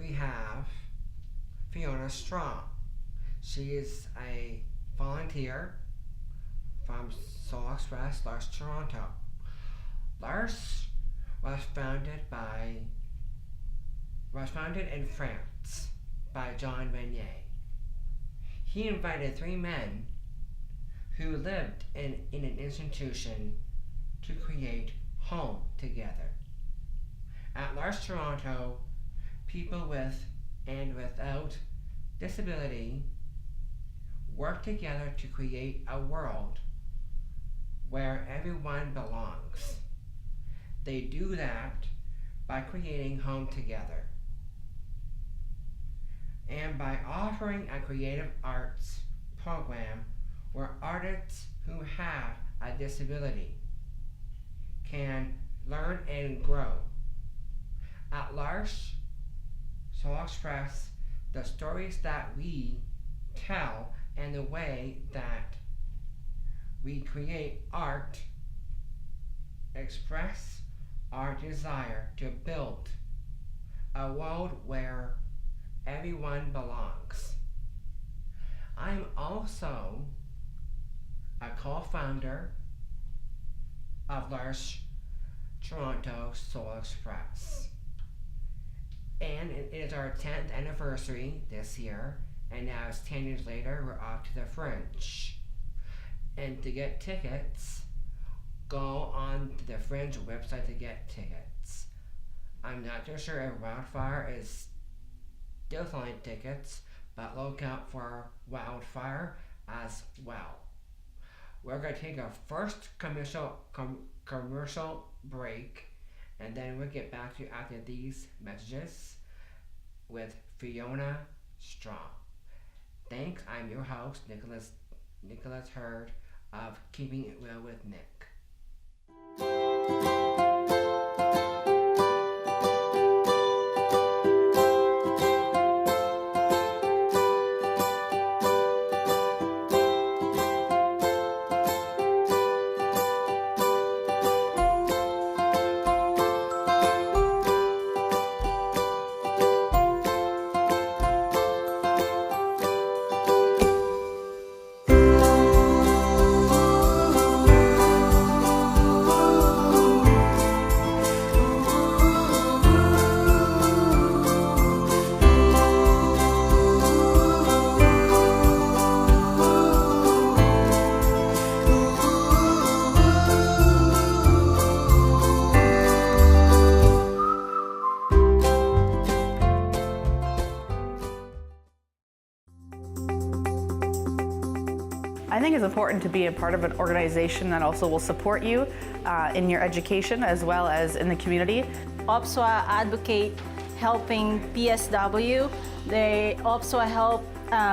we have Fiona Strong. She is a volunteer from Soul Express, Lars, Toronto. Lars was founded in France by John Vanier. He invited 3 men who lived in an institution to create home together. At Lars Toronto, people with and without disability work together to create a world where everyone belongs. They do that by creating home together and by offering a creative arts program where artists who have a disability can learn and grow. At Lars Soul Express, the stories that we tell and the way that we create art express our desire to build a world where everyone belongs. I'm also a co-founder of Lars Toronto Soul Express. And it is our 10th anniversary this year, and now it's 10 years later, we're off to the Fringe. And to get tickets, go on to the Fringe website to get tickets. I'm not too sure if Wildfire is still selling tickets, but look out for Wildfire as well. We're going to take our first commercial break, and then we'll get back to you after these messages with Fiona Strong. Thanks, I'm your host, Nicholas Hurd of Keeping It Real with Nick. I think it's important to be a part of an organization that also will support you in your education as well as in the community. OPSWA advocate helping PSW. They also help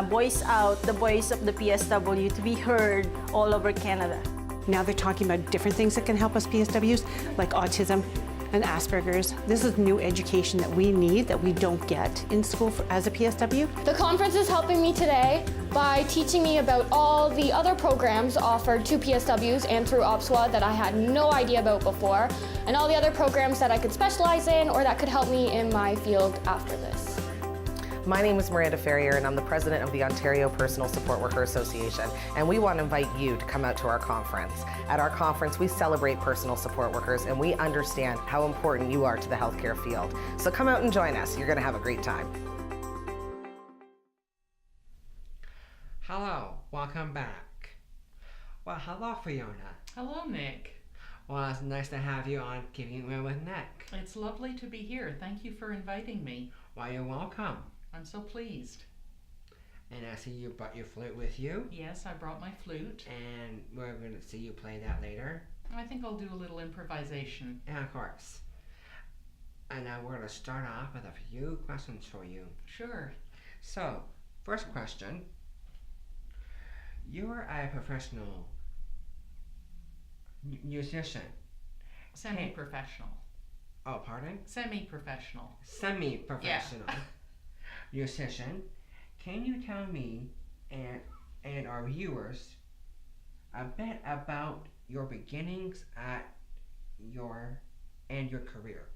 voice out the voice of the PSW to be heard all over Canada. Now they're talking about different things that can help us PSWs, like autism and Asperger's. This is new education that we need, that we don't get in school as a PSW. The conference is helping me today by teaching me about all the other programs offered to PSWs and through OPSWA that I had no idea about before, and all the other programs that I could specialize in or that could help me in my field after this. My name is Miranda Ferrier, and I'm the president of the Ontario Personal Support Worker Association, and we want to invite you to come out to our conference. At our conference, we celebrate personal support workers, and we understand how important you are to the healthcare field. So come out and join us. You're going to have a great time. Hello, welcome back. Well, hello, Fiona. Hello, Nick. Well, it's nice to have you on Keeping It Real with Nick. It's lovely to be here. Thank you for inviting me. Well, you're welcome. I'm so pleased. And I see you brought your flute with you. Yes, I brought my flute. And we're going to see you play that later. I think I'll do a little improvisation. Yeah, of course. And now we're going to start off with a few questions for you. Sure. So, first question. You're a professional musician. Semi-professional. Oh, pardon? Semi-professional. Semi-professional. Yeah. Musician. Can you tell me and our viewers a bit about your beginnings and your career?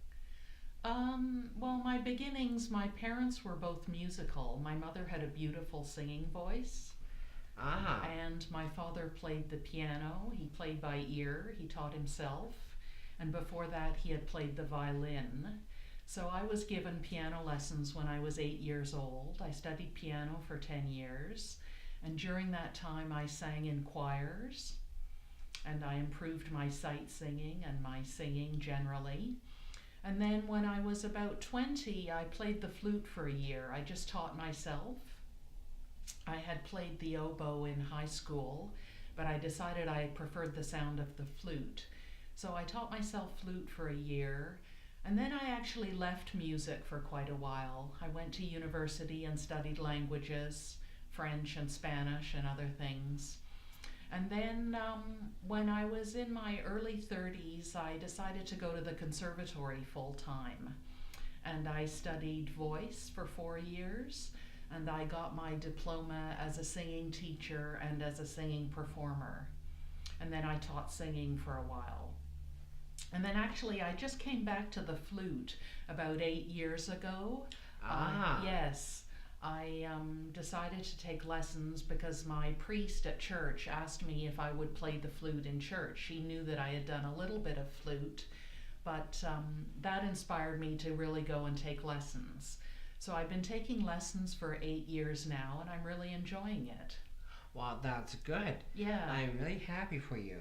Well, my beginnings, my parents were both musical. My mother had a beautiful singing voice, Ah, and my father played the piano. He played by ear, he taught himself, and before that, he had played the violin. So I was given piano lessons when I was 8 years old. I studied piano for 10 years, and during that time, I sang in choirs, and I improved my sight singing and my singing generally. And then when I was about 20, I played the flute for a year. I just taught myself. I had played the oboe in high school, but I decided I preferred the sound of the flute. So I taught myself flute for a year, and then I actually left music for quite a while. I went to university and studied languages, French and Spanish and other things. And then when I was in my early 30s, I decided to go to the conservatory full time. And I studied voice for 4 years, and I got my diploma as a singing teacher and as a singing performer. And then I taught singing for a while. And then actually I just came back to the flute about 8 years ago. Ah. Yes. I decided to take lessons because my priest at church asked me if I would play the flute in church. He knew that I had done a little bit of flute, but that inspired me to really go and take lessons. So I've been taking lessons for 8 years now, and I'm really enjoying it. Well, that's good. Yeah. I'm really happy for you.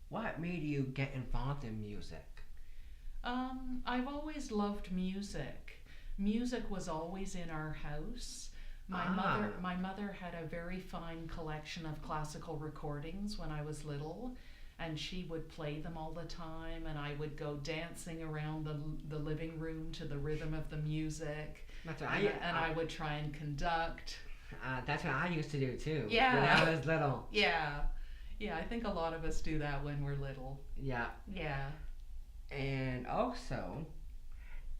What made you get involved in music? I've always loved music. Music was always in our house. My mother had a very fine collection of classical recordings when I was little, and she would play them all the time, and I would go dancing around the living room to the rhythm of the music. That's what I would try and conduct. That's what I used to do too. Yeah. When I was little. Yeah. Yeah, I think a lot of us do that when we're little. Yeah. Yeah. And also,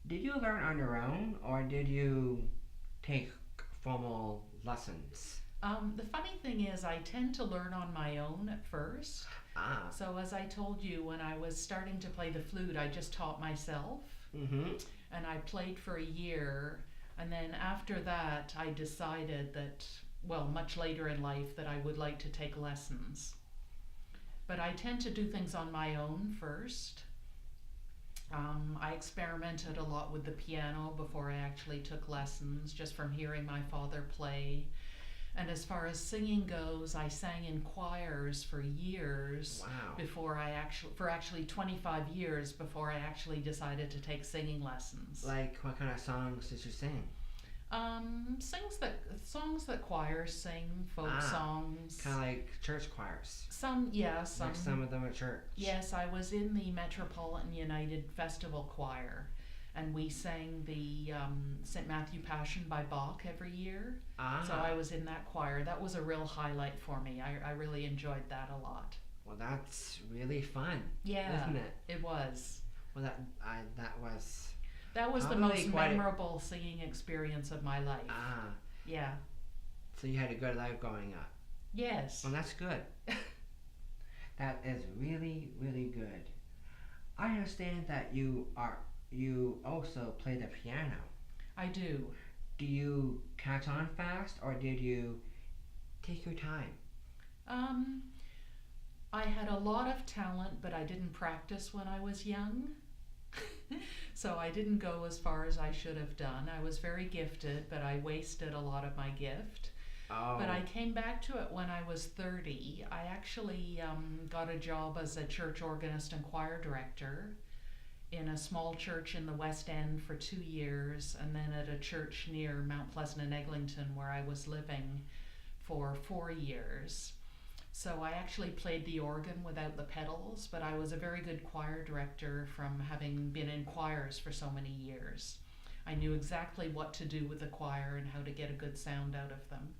did you learn on your own, or did you take formal lessons? The funny thing is, I tend to learn on my own at first. Ah. So as I told you, when I was starting to play the flute, I just taught myself. Mm-hmm. And I played for a year. And then after that, I decided that, well, much later in life, that I would like to take lessons. But I tend to do things on my own first. I experimented a lot with the piano before I actually took lessons, just from hearing my father play. And as far as singing goes, I sang in choirs for years. Wow. Before for actually 25 years before I actually decided to take singing lessons. Like, what kind of songs did you sing? Songs that choirs sing, folk songs. Kind of like church choirs. Some. Like some of them at church. Yes, I was in the Metropolitan United Festival Choir, and we sang the St. Matthew Passion by Bach every year. So I was in that choir. That was a real highlight for me. I really enjoyed that a lot. Well, that's really fun. Yeah, isn't it? It was. Well, that was. That was the Probably most quite a- memorable singing experience of my life. Yeah. So you had a good life growing up. Yes. Well, that's good. That is really, really good. I understand that you also play the piano. I do. Do you catch on fast, or did you take your time? I had a lot of talent, but I didn't practice when I was young. So I didn't go as far as I should have done. I was very gifted, but I wasted a lot of my gift. Oh. But I came back to it when I was 30. I actually got a job as a church organist and choir director in a small church in the West End for 2 years, and then at a church near Mount Pleasant and Eglinton where I was living for 4 years. So I actually played the organ without the pedals, but I was a very good choir director from having been in choirs for so many years. I knew exactly what to do with the choir and how to get a good sound out of them.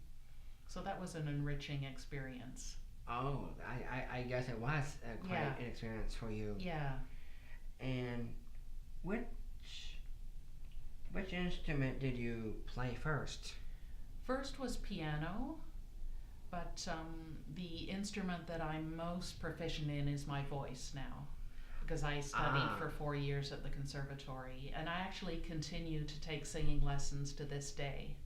So that was an enriching experience. Oh, I guess it was quite Yeah. an experience for you. Yeah. And which instrument did you play first? First was piano, but the instrument that I'm most proficient in is my voice now. because I studied for 4 years at the conservatory, and I actually continue to take singing lessons to this day.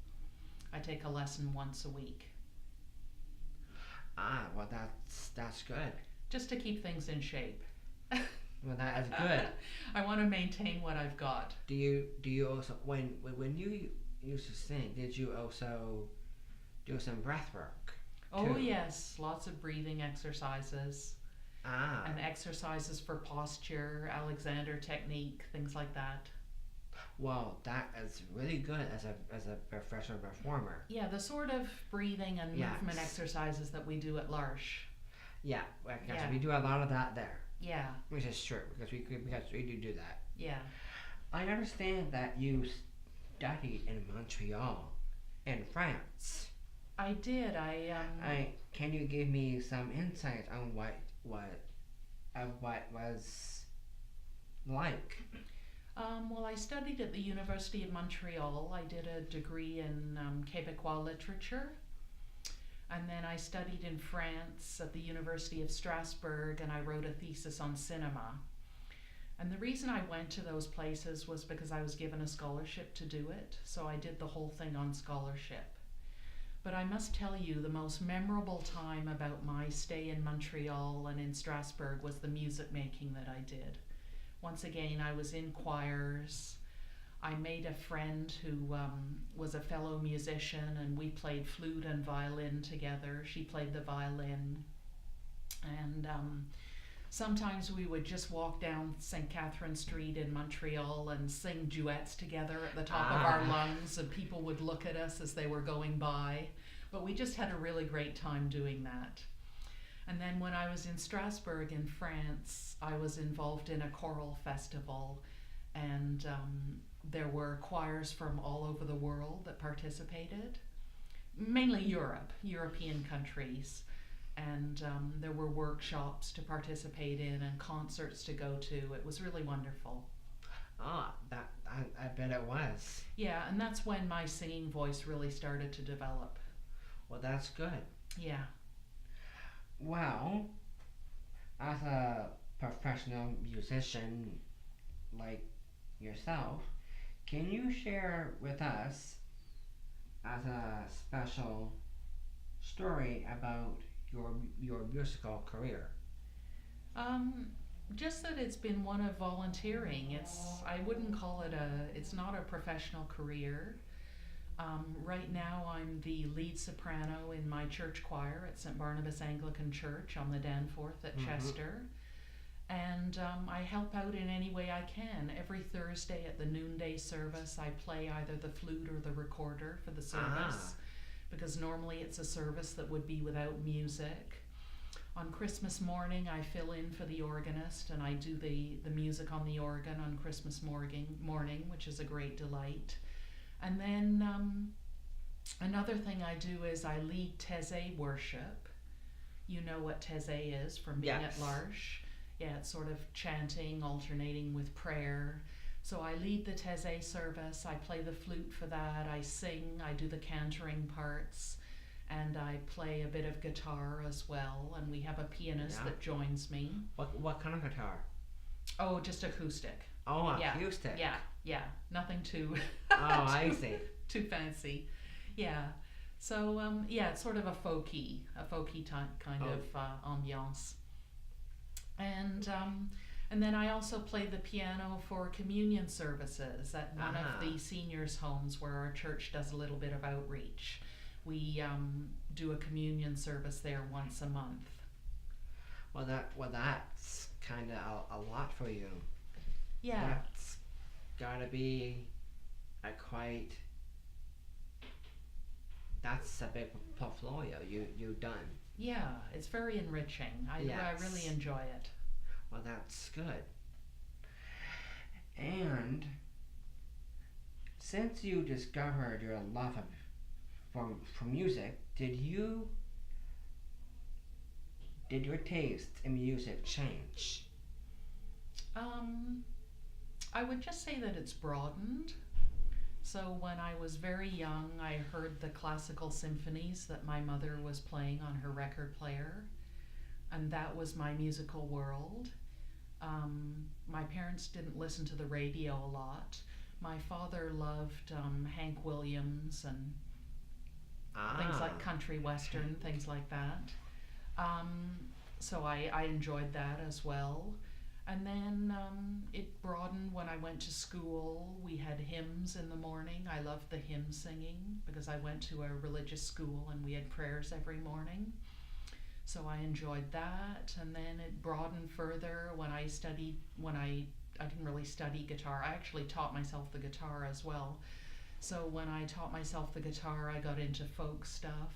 I take a lesson once a week. Well, that's good. Just to keep things in shape. Well, that is good. I want to maintain what I've got. Do you also, when you used to sing, did you also do some breath work? Oh too? yes, lots of breathing exercises and exercises for posture, Alexander technique, things like that. Well, that is really good as a professional performer. Yeah, the sort of breathing and movement Yes. exercises that we do at L'Arche. Yeah, because Yeah. we do a lot of that there, Yeah, which is true because we do that. yeah. I understand that you studied in Montreal, in France. I did. Can you give me some insight on what was like? Well, I studied at the University of Montreal. I did a degree in Québécois literature. And then I studied in France at the University of Strasbourg, and I wrote a thesis on cinema. And the reason I went to those places was because I was given a scholarship to do it. So I did the whole thing on scholarship. But I must tell you, the most memorable time about my stay in Montreal and in Strasbourg was the music making that I did. Once again, I was in choirs. I made a friend who was a fellow musician, and we played flute and violin together. She played the violin. And sometimes we would just walk down St. Catherine Street in Montreal and sing duets together at the top of our lungs, and people would look at us as they were going by. But we just had a really great time doing that. And then when I was in Strasbourg in France, I was involved in a choral festival, and there were choirs from all over the world that participated, mainly European countries. And there were workshops to participate in and concerts to go to. It was really wonderful. I bet it was. Yeah, and that's when my singing voice really started to develop. Well, that's good. Yeah. Well, as a professional musician like yourself, can you share with us as a special story about your musical career? Just that it's been one of volunteering. I wouldn't call it it's not a professional career. Right now I'm the lead soprano in my church choir at St. Barnabas Anglican Church on the Danforth at Chester. And I help out in any way I can. Every Thursday at the noonday service, I play either the flute or the recorder for the service, because normally it's a service that would be without music. On Christmas morning, I fill in for the organist, and I do the music on the organ on Christmas morning, which is a great delight. And then another thing I do is I lead Taizé worship. You know what Taizé is from being at L'Arche. Yeah, it's sort of chanting, alternating with prayer. So I lead the Taizé service, I play the flute for that, I sing, I do the cantering parts, and I play a bit of guitar as well, and we have a pianist that joins me. What kind of guitar? Oh, just acoustic. Oh, acoustic. Yeah, nothing too I see. too fancy. Yeah. So it's sort of a folky kind of ambiance. And then I also play the piano for communion services at one of the seniors' homes where our church does a little bit of outreach. We do a communion service there once a month. Well, that's kind of a lot for you. Yeah. That's gotta be that's a big portfolio you've done. Yeah, it's very enriching. I really enjoy it. Well, that's good. And since you discovered your love for music, did your taste in music change? I would just say that it's broadened. So when I was very young, I heard the classical symphonies that my mother was playing on her record player, and that was my musical world. My parents didn't listen to the radio a lot. My father loved Hank Williams and things like country western, things like that. So I enjoyed that as well. And then it broadened when I went to school. We had hymns in the morning. I loved the hymn singing because I went to a religious school and we had prayers every morning. So I enjoyed that. And then it broadened further when I didn't really study guitar. I actually taught myself the guitar as well. So when I taught myself the guitar, I got into folk stuff.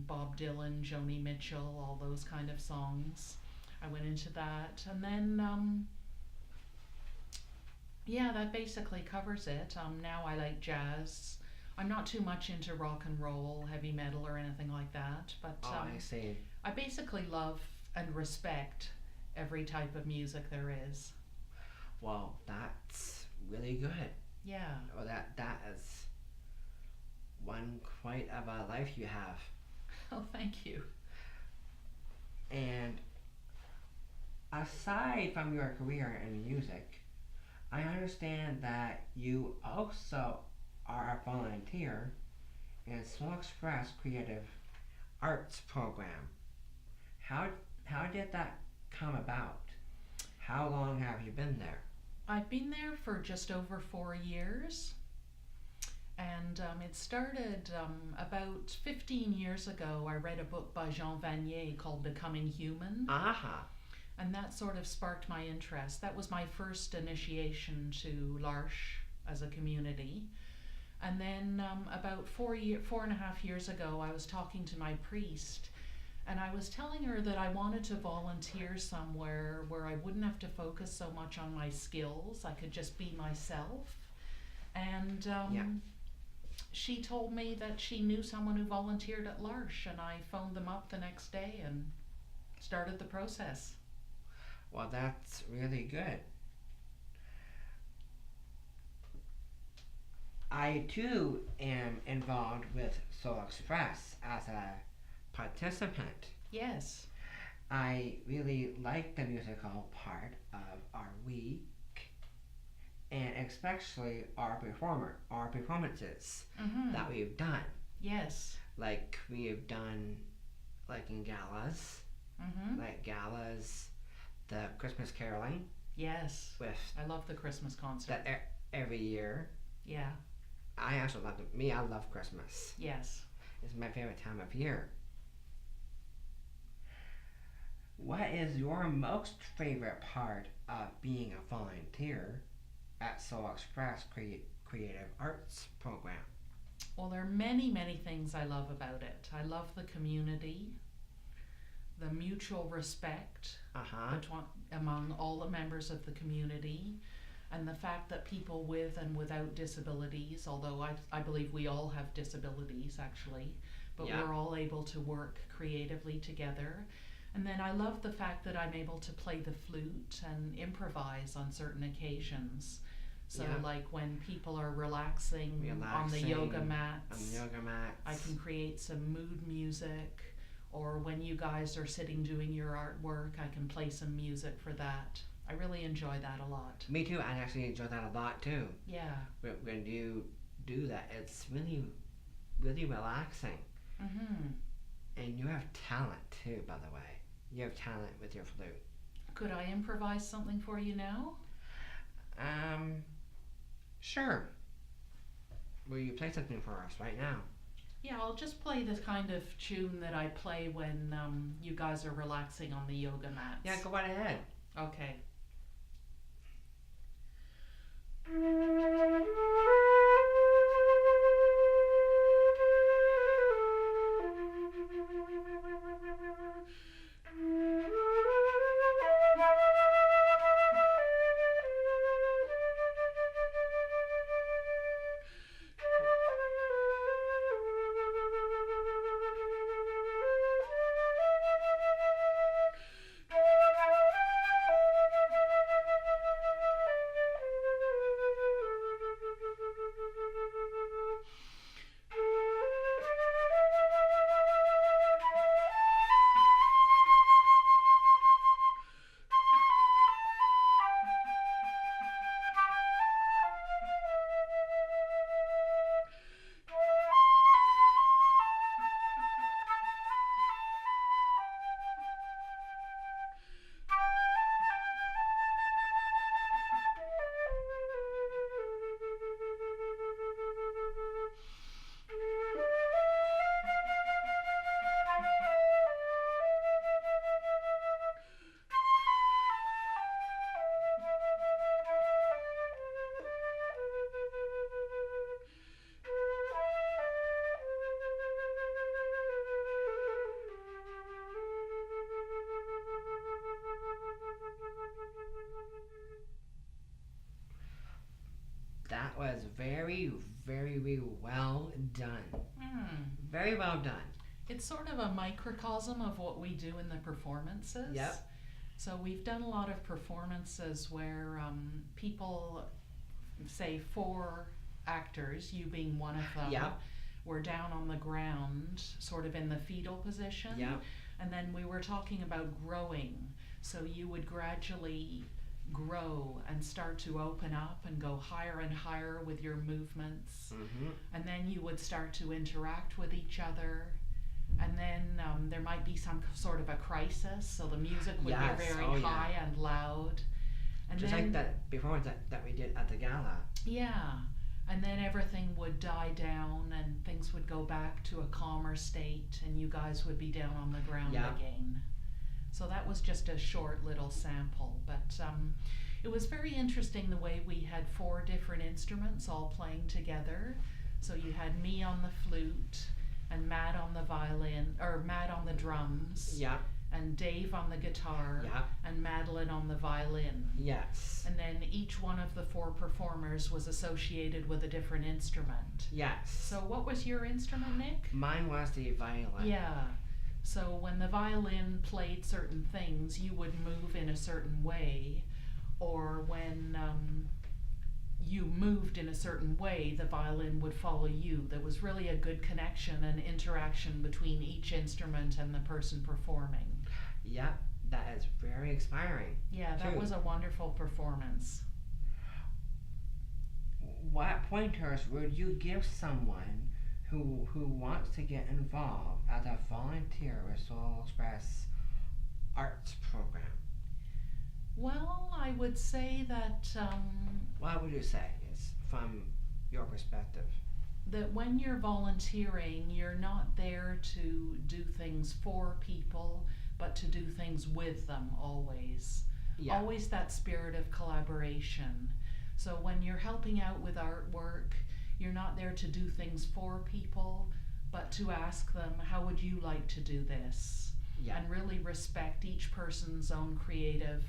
Bob Dylan, Joni Mitchell, all those kind of songs. I went into that. And then, yeah, that basically covers it. Now I like jazz. I'm not too much into rock and roll, heavy metal, or anything like that. But I see. I basically love and respect every type of music there is. Well, that's really good. Yeah. Well, that is one quite of a life you have. Oh, thank you. And aside from your career in music, I understand that you also are a volunteer in Soul Express Creative Arts Program. How did that come about? How long have you been there? I've been there for just over 4 years. And it started about 15 years ago. I read a book by Jean Vanier called Becoming Human. Aha. And that sort of sparked my interest. That was my first initiation to L'Arche as a community. And then about 4.5 years ago, I was talking to my priest, and I was telling her that I wanted to volunteer somewhere where I wouldn't have to focus so much on my skills. I could just be myself. And she told me that she knew someone who volunteered at L'Arche, and I phoned them up the next day and started the process. Well, that's really good. I too am involved with Soul Express as a participant. Yes. I really like the musical part of our week, and especially our performances that we've done. Yes. Like we've done, like in galas, like galas, the Christmas caroling. Yes. With I love the Christmas concert. that every year. Yeah. I actually love it. Me, I love Christmas. Yes. It's my favorite time of year. What is your most favorite part of being a volunteer at Soul Express Creative Arts Program? Well, there are many, many things I love about it. I love the community, the mutual respect among all the members of the community, and the fact that people with and without disabilities, although I believe we all have disabilities actually, but we're all able to work creatively together. And then I love the fact that I'm able to play the flute and improvise on certain occasions. So like when people are relaxing on the yoga mats, I can create some mood music. Or when you guys are sitting doing your artwork, I can play some music for that. I really enjoy that a lot. Me too. I actually enjoy that a lot too. Yeah. When you do that, it's really, really relaxing. And you have talent too, by the way. You have talent with your flute. Could I improvise something for you now? Sure. Will you play something for us right now? Yeah, I'll just play the kind of tune that I play when you guys are relaxing on the yoga mats. Yeah, go right ahead. Okay. very, very well done. Very well done. It's sort of a microcosm of what we do in the performances. Yep. So we've done a lot of performances where people, say 4 actors, you being one of them, Yep. were down on the ground, sort of in the fetal position. Yep. And then we were talking about growing. So you would gradually grow and start to open up and go higher and higher with your movements. And then you would start to interact with each other. And then there might be some sort of a crisis, so the music would Yes. be very Oh, yeah. high and loud. And Just then, like that performance that we did at the gala. yeah, and then everything would die down and things would go back to a calmer state and you guys would be down on the ground Yeah. again. So that was just a short little sample, but it was very interesting the way we had 4 different instruments all playing together. So you had me on the flute, and Matt on the violin, or Matt on the drums, Yeah. and Dave on the guitar, Yeah. and Madeline on the violin. Yes. And then each one of the 4 performers was associated with a different instrument. Yes. So what was your instrument, Nick? Mine was the violin. Yeah. So when the violin played certain things, you would move in a certain way, or when you moved in a certain way, the violin would follow you. There was really a good connection and interaction between each instrument and the person performing. Yeah, that is very inspiring. Yeah, that True. was a wonderful performance. What pointers would you give someone who wants to get involved as a volunteer with Soul Express Arts Program? Well, I would say that What would you say is from your perspective? that when you're volunteering, you're not there to do things for people, but to do things with them always. Yeah. Always that spirit of collaboration. So when you're helping out with artwork, you're not there to do things for people, but to ask them, how would you like to do this? Yeah. And really respect each person's own creative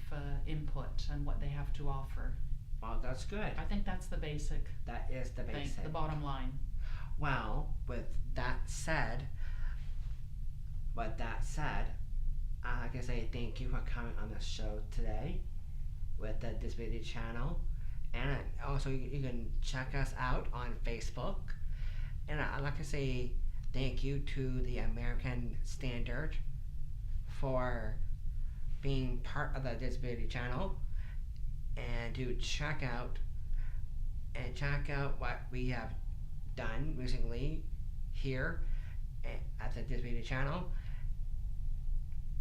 input and what they have to offer. Well, that's good. I think that's the basic That is the thing, basic. the bottom line. Well, with that said, I'd like to say thank you for coming on the show today with the Disability Channel. And also you can check us out on Facebook. And I'd like to say thank you to the American Standard for being part of the Disability Channel, and to check out what we have done recently here at the Disability Channel.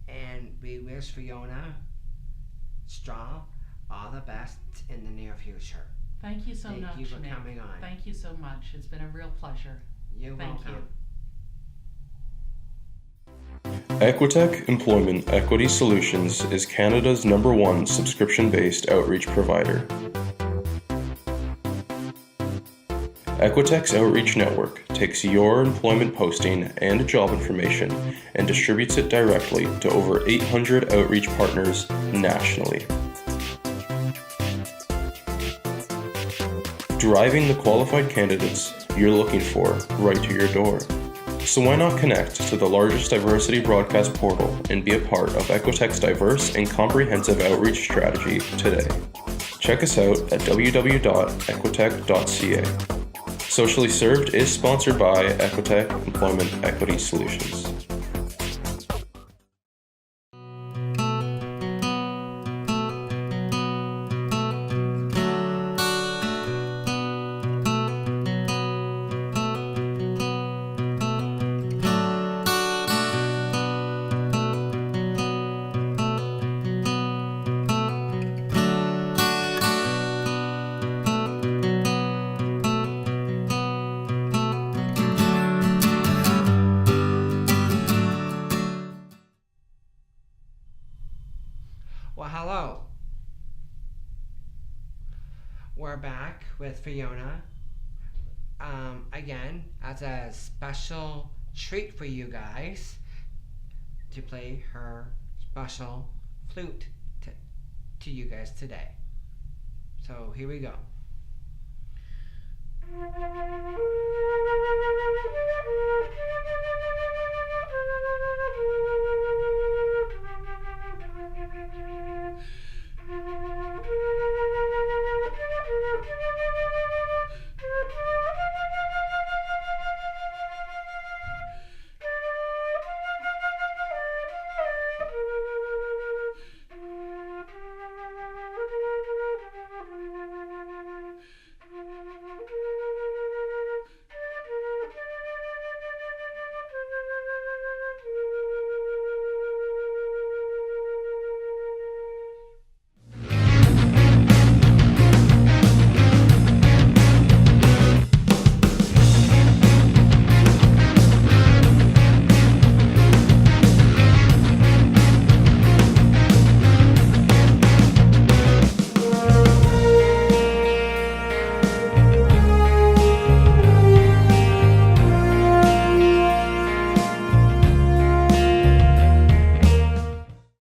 And we wish Fiona Straw all the best in the near future. Thank you so much, Thank you for Nick. coming on. Thank you so much. It's been a real pleasure. You're Thank welcome. you. Equitech Employment Equity Solutions is Canada's #1 subscription-based outreach provider. Equitech's outreach network takes your employment posting and job information and distributes it directly to over 800 outreach partners nationally. Driving the qualified candidates you're looking for right to your door. So why not connect to the largest diversity broadcast portal and be a part of Equitech's diverse and comprehensive outreach strategy today. Check us out at www.equitech.ca. Socially Served is sponsored by Equitech Employment Equity Solutions. Well, hello. We're back with Fiona. Again, as a special treat for you guys to play her special flute to you guys today. So here we go.